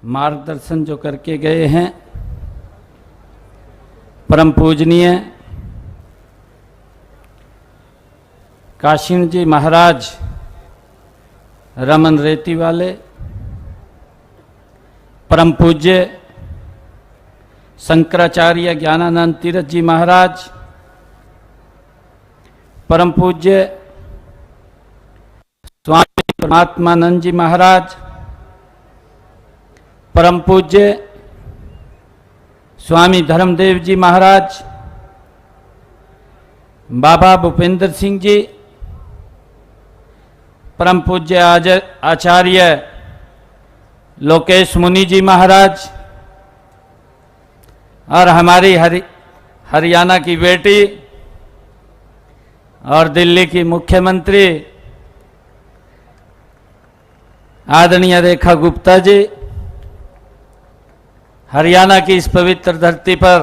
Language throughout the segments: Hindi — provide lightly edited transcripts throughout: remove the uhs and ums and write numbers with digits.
मार्गदर्शन जो करके गए हैं परम पूजनीय काशीन जी महाराज रमन रेती वाले, परम पूज्य शंकराचार्य ज्ञानानंद तीरथ जी महाराज, परम पूज्य स्वामी परमात्मानंद जी महाराज, परम पूज्य स्वामी धर्मदेव जी महाराज, बाबा भूपेंद्र सिंह जी, परम पूज्य आचार्य लोकेश मुनि जी महाराज और हमारी हरियाणा की बेटी और दिल्ली की मुख्यमंत्री आदरणीय रेखा गुप्ता जी, हरियाणा की इस पवित्र धरती पर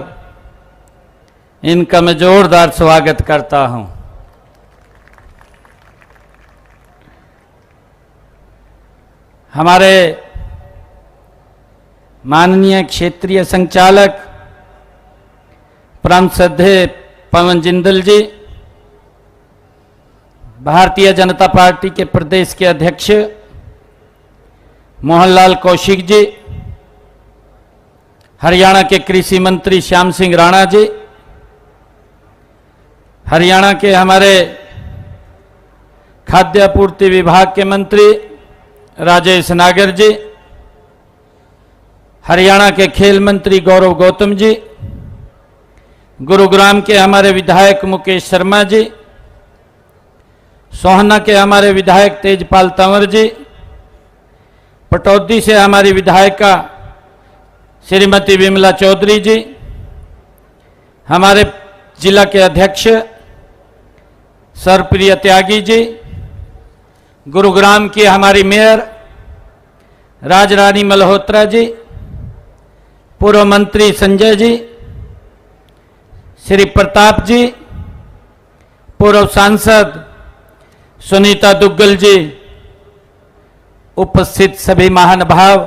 इनका मैं जोरदार स्वागत करता हूं। हमारे माननीय क्षेत्रीय संचालक परम श्रद्धेय पवन जिंदल जी, भारतीय जनता पार्टी के प्रदेश के अध्यक्ष मोहनलाल कौशिक जी, हरियाणा के कृषि मंत्री श्याम सिंह राणा जी, हरियाणा के हमारे खाद्य आपूर्ति विभाग के मंत्री राजेश नागर जी, हरियाणा के खेल मंत्री गौरव गौतम जी, गुरुग्राम के हमारे विधायक मुकेश शर्मा जी, सोहना के हमारे विधायक तेजपाल तंवर जी, पटौदी से हमारी विधायिका श्रीमती विमला चौधरी जी, हमारे जिला के अध्यक्ष सरप्रिय त्यागी जी, गुरुग्राम की हमारी मेयर राजरानी मल्होत्रा जी, पूर्व मंत्री संजय जी, श्री प्रताप जी, पूर्व सांसद सुनीता दुग्गल जी, उपस्थित सभी महानुभाव,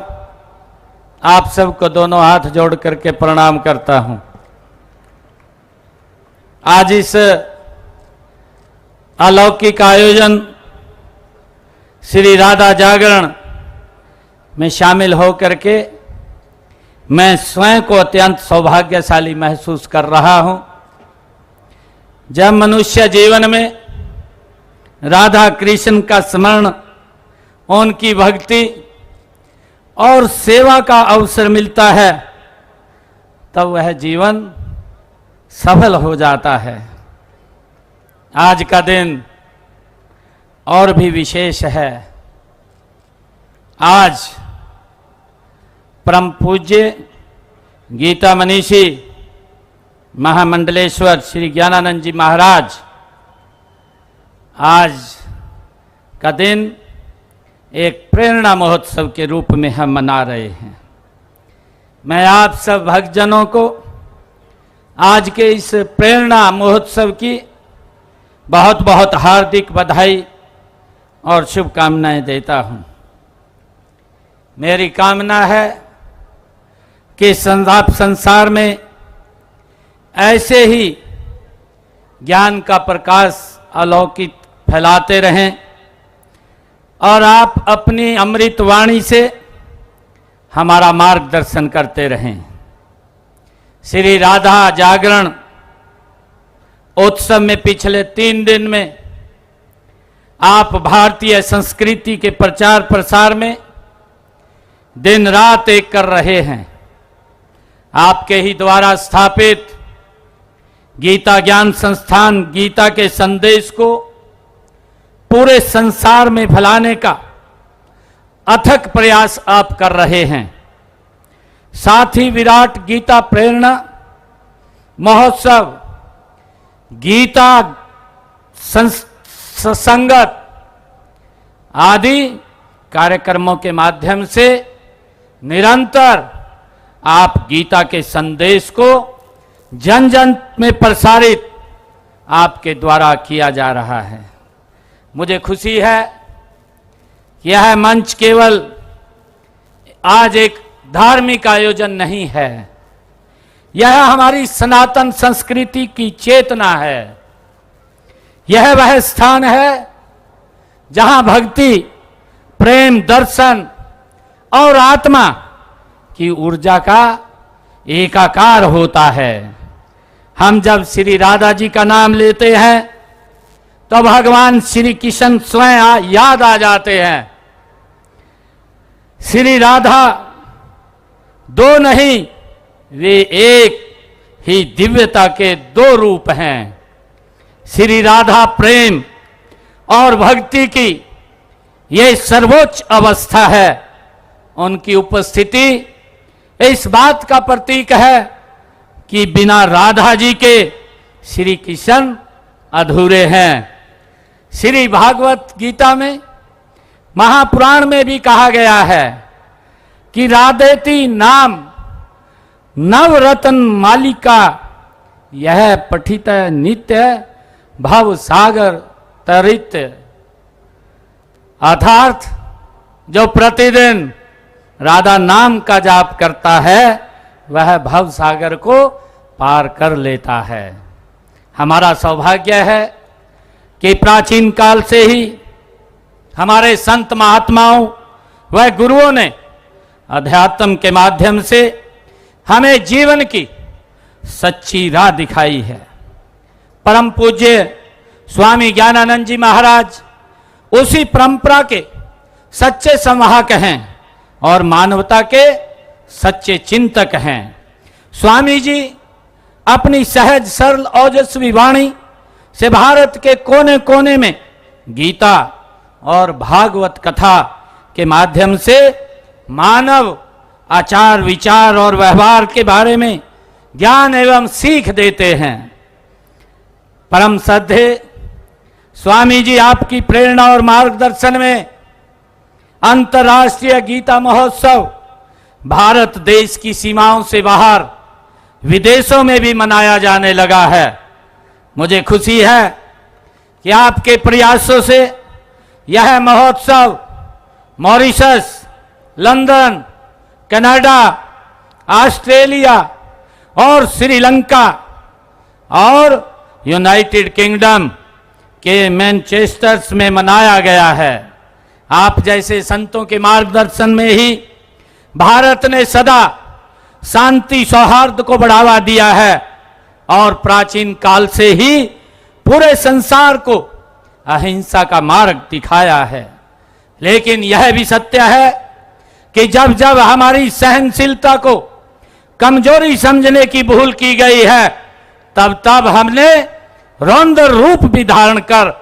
आप सबको दोनों हाथ जोड़ करके प्रणाम करता हूं। आज इस अलौकिक आयोजन श्री राधा जागरण में शामिल होकर के मैं स्वयं को अत्यंत सौभाग्यशाली महसूस कर रहा हूं। जब मनुष्य जीवन में राधा कृष्ण का स्मरण, उनकी भक्ति और सेवा का अवसर मिलता है, तब वह जीवन सफल हो जाता है। आज का दिन और भी विशेष है। आज परम पूज्य गीता मनीषी महामंडलेश्वर श्री ज्ञानानंद जी महाराज, आज का दिन एक प्रेरणा महोत्सव के रूप में हम मना रहे हैं। मैं आप सब भक्तजनों को आज के इस प्रेरणा महोत्सव की बहुत बहुत हार्दिक बधाई और शुभकामनाएं देता हूं। मेरी कामना है कि आप संसार में ऐसे ही ज्ञान का प्रकाश अलौकिक फैलाते रहें और आप अपनी अमृत वाणी से हमारा मार्गदर्शन करते रहें। श्री राधा जागरण उत्सव में पिछले 3 दिन में आप भारतीय संस्कृति के प्रचार प्रसार में दिन रात एक कर रहे हैं। आपके ही द्वारा स्थापित गीता ज्ञान संस्थान गीता के संदेश को पूरे संसार में फैलाने का अथक प्रयास आप कर रहे हैं। साथ ही विराट गीता प्रेरणा महोत्सव, गीता संगत आदि कार्यक्रमों के माध्यम से निरंतर आप गीता के संदेश को जन जन में प्रसारित आपके द्वारा किया जा रहा है। मुझे खुशी है कि यह मंच केवल आज एक धार्मिक आयोजन नहीं है। यह हमारी सनातन संस्कृति की चेतना है। यह वह स्थान है जहां भक्ति, प्रेम, दर्शन और आत्मा की ऊर्जा का एकाकार होता है। हम जब श्री राधा जी का नाम लेते हैं तो भगवान श्री कृष्ण स्वयं याद आ जाते हैं। श्री राधा दो नहीं, वे एक ही दिव्यता के दो रूप हैं। श्री राधा प्रेम और भक्ति की ये सर्वोच्च अवस्था है। उनकी उपस्थिति इस बात का प्रतीक है कि बिना राधा जी के श्री कृष्ण अधूरे हैं। श्री भागवत गीता में, महापुराण में भी कहा गया है कि राधेति नाम नवरत्न मालिका, यह पठित नित्य भव सागर तरित। अर्थात जो प्रतिदिन राधा नाम का जाप करता है वह भव सागर को पार कर लेता है। हमारा सौभाग्य है कि प्राचीन काल से ही हमारे संत महात्माओं व गुरुओं ने अध्यात्म के माध्यम से हमें जीवन की सच्ची राह दिखाई है। परम पूज्य स्वामी ज्ञानानंद जी महाराज उसी परंपरा के सच्चे संवाहक हैं और मानवता के सच्चे चिंतक हैं। स्वामी जी अपनी सहज सरल ओजस्वी वाणी से भारत के कोने कोने में गीता और भागवत कथा के माध्यम से मानव आचार विचार और व्यवहार के बारे में ज्ञान एवं सीख देते हैं। परम श्रद्धेय स्वामी जी आपकी प्रेरणा और मार्गदर्शन में अंतर्राष्ट्रीय गीता महोत्सव भारत देश की सीमाओं से बाहर विदेशों में भी मनाया जाने लगा है। मुझे खुशी है कि आपके प्रयासों से यह महोत्सव मॉरिशस, लंदन, कनाडा, ऑस्ट्रेलिया और श्रीलंका और यूनाइटेड किंगडम के मैनचेस्टर में मनाया गया है। आप जैसे संतों के मार्गदर्शन में ही भारत ने सदा शांति सौहार्द को बढ़ावा दिया है और प्राचीन काल से ही पूरे संसार को अहिंसा का मार्ग दिखाया है। लेकिन यह भी सत्य है कि जब जब हमारी सहनशीलता को कमजोरी समझने की भूल की गई है तब तब हमने रौद्र रूप भी धारण कर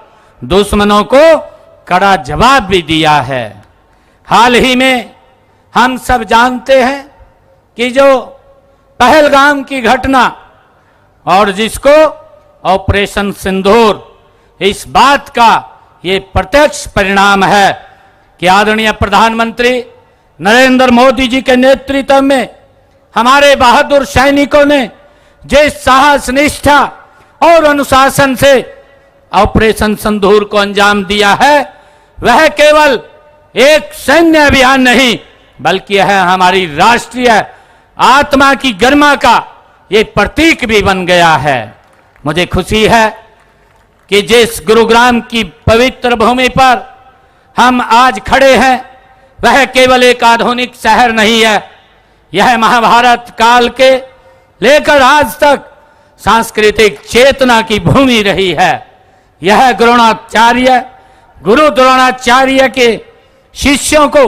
दुश्मनों को कड़ा जवाब भी दिया है। हाल ही में हम सब जानते हैं कि जो पहलगाम की घटना और जिसको ऑपरेशन सिंदूर, इस बात का ये प्रत्यक्ष परिणाम है कि आदरणीय प्रधानमंत्री नरेंद्र मोदी जी के नेतृत्व में हमारे बहादुर सैनिकों ने जिस साहस, निष्ठा और अनुशासन से ऑपरेशन सिंदूर को अंजाम दिया है वह केवल एक सैन्य अभियान नहीं बल्कि यह हमारी राष्ट्रीय आत्मा की गरिमा का ये प्रतीक भी बन गया है। मुझे खुशी है कि जिस गुरुग्राम की पवित्र भूमि पर हम आज खड़े हैं वह केवल एक आधुनिक शहर नहीं है, यह महाभारत काल के लेकर आज तक सांस्कृतिक चेतना की भूमि रही है। यह गुरु द्रोणाचार्य के शिष्यों को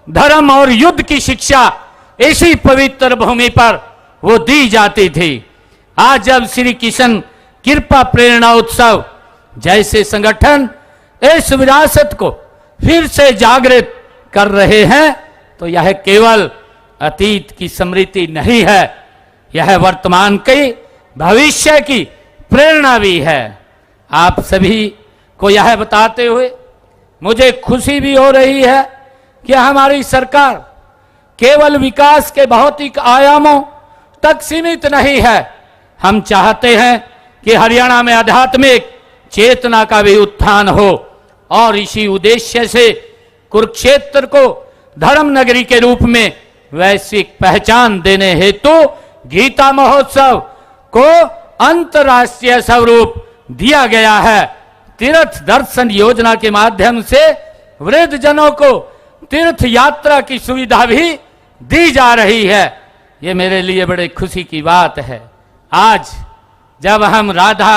धर्म और युद्ध की शिक्षा इसी पवित्र भूमि पर वो दी जाती थी। आज जब श्री कृष्ण कृपा प्रेरणा उत्सव जैसे संगठन इस विरासत को फिर से जागृत कर रहे हैं तो यह केवल अतीत की स्मृति नहीं है, यह वर्तमान की भविष्य की प्रेरणा भी है। आप सभी को यह बताते हुए मुझे खुशी भी हो रही है कि हमारी सरकार केवल विकास के भौतिक आयामों तक सीमित नहीं है। हम चाहते हैं कि हरियाणा में आध्यात्मिक चेतना का भी उत्थान हो और इसी उद्देश्य से कुरुक्षेत्र को धर्म नगरी के रूप में वैश्विक पहचान देने हेतु गीता महोत्सव को अंतर्राष्ट्रीय स्वरूप दिया गया है। तीर्थ दर्शन योजना के माध्यम से वृद्ध जनों को तीर्थ यात्रा की सुविधा भी दी जा रही है। ये मेरे लिए बड़े खुशी की बात है। आज जब हम राधा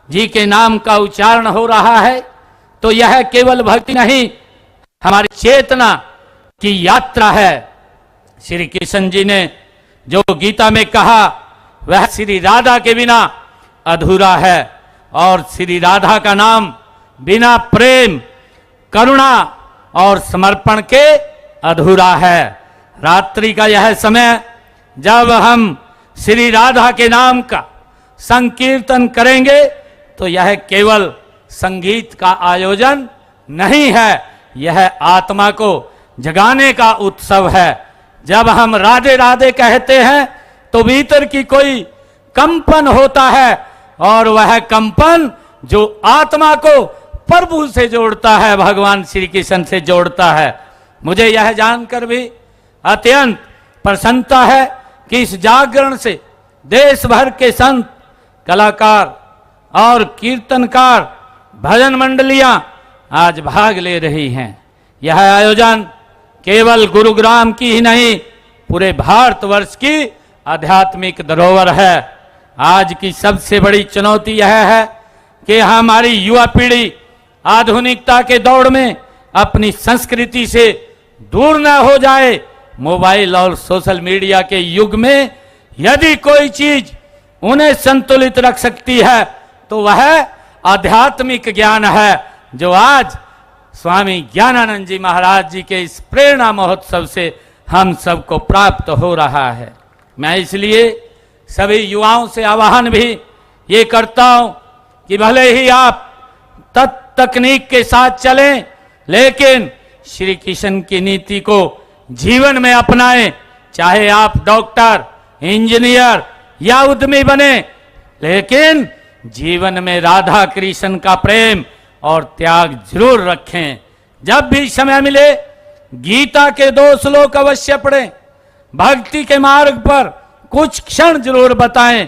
जी के नाम का उच्चारण हो रहा है तो यह केवल भक्ति नहीं, हमारी चेतना की यात्रा है। श्री कृष्ण जी ने जो गीता में कहा वह श्री राधा के बिना अधूरा है, और श्री राधा का नाम बिना प्रेम, करुणा और समर्पण के अधूरा है। रात्रि का यह समय जब हम श्री राधा के नाम का संकीर्तन करेंगे तो यह केवल संगीत का आयोजन नहीं है, यह आत्मा को जगाने का उत्सव है। जब हम राधे राधे कहते हैं तो भीतर की कोई कंपन होता है, और वह कंपन जो आत्मा को प्रभु से जोड़ता है, भगवान श्री कृष्ण से जोड़ता है। मुझे यह जानकर भी अत्यंत प्रसन्नता है कि इस जागरण से देश भर के संत, कलाकार और कीर्तनकार, भजन मंडलियां आज भाग ले रही हैं। यह आयोजन केवल गुरुग्राम की ही नहीं, पूरे भारतवर्ष की आध्यात्मिक धरोहर है। आज की सबसे बड़ी चुनौती यह है कि हमारी युवा पीढ़ी आधुनिकता के दौड़ में अपनी संस्कृति से दूर न हो जाए। मोबाइल और सोशल मीडिया के युग में यदि कोई चीज उन्हें संतुलित रख सकती है तो वह आध्यात्मिक ज्ञान है, जो आज स्वामी ज्ञानानंद जी महाराज जी के इस प्रेरणा महोत्सव से हम सबको प्राप्त हो रहा है। मैं इसलिए सभी युवाओं से आह्वान भी ये करता हूं कि भले ही आप तकनीक के साथ चलें, लेकिन श्री कृष्ण की नीति को जीवन में अपनाएं। चाहे आप डॉक्टर, इंजीनियर या उद्यमी बने, लेकिन जीवन में राधा कृष्ण का प्रेम और त्याग जरूर रखें। जब भी समय मिले गीता के 2 श्लोक अवश्य पढ़ें, भक्ति के मार्ग पर कुछ क्षण जरूर बताएं।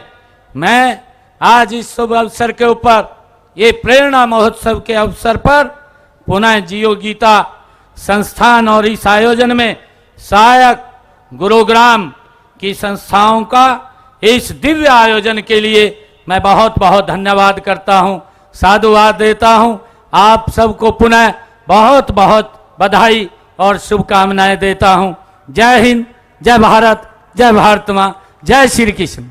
मैं आज इस शुभ अवसर के ऊपर, ये प्रेरणा महोत्सव के अवसर पर पुनः जियो गीता संस्थान और इस आयोजन में सहायक गुरुग्राम की संस्थाओं का इस दिव्य आयोजन के लिए मैं बहुत बहुत धन्यवाद करता हूं, साधुवाद देता हूं। आप सबको पुनः बहुत बहुत बधाई और शुभकामनाएं देता हूं। जय हिंद, जय भारत, जय भारत मां, जय श्री कृष्ण।